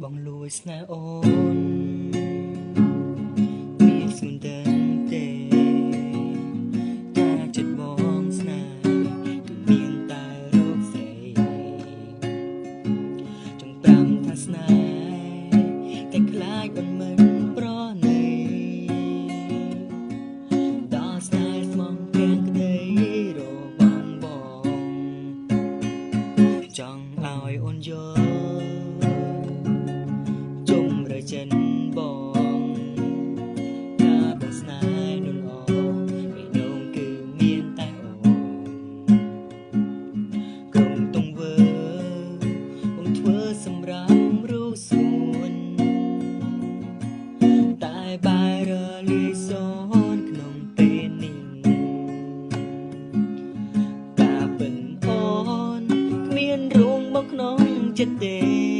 បងលួចស្នេហ៍អូនមានស្ងួនតែទេតែចិត្តបងស្នេហ៍គឺមានតែរកស្រីចង់ប្រាំថាស្នេហ៍តែខ្លាចអូនមិនប្រណីដល់ស្នេហ៍ស្មងទាំងក្តីរបស់បងចង់ឲ្យអូនយល់ចិនបងថាបងស្នេហ៍នោះល្អពេលនោះគឺមានតែអូនក្រុមទង្វើបងធ្វើសម្រាប់រូបសួនតែបែររលាយសូនក្នុងពេលនេះតាពិនអូនគ្មានរួមមកក្នុងចិត្តទេ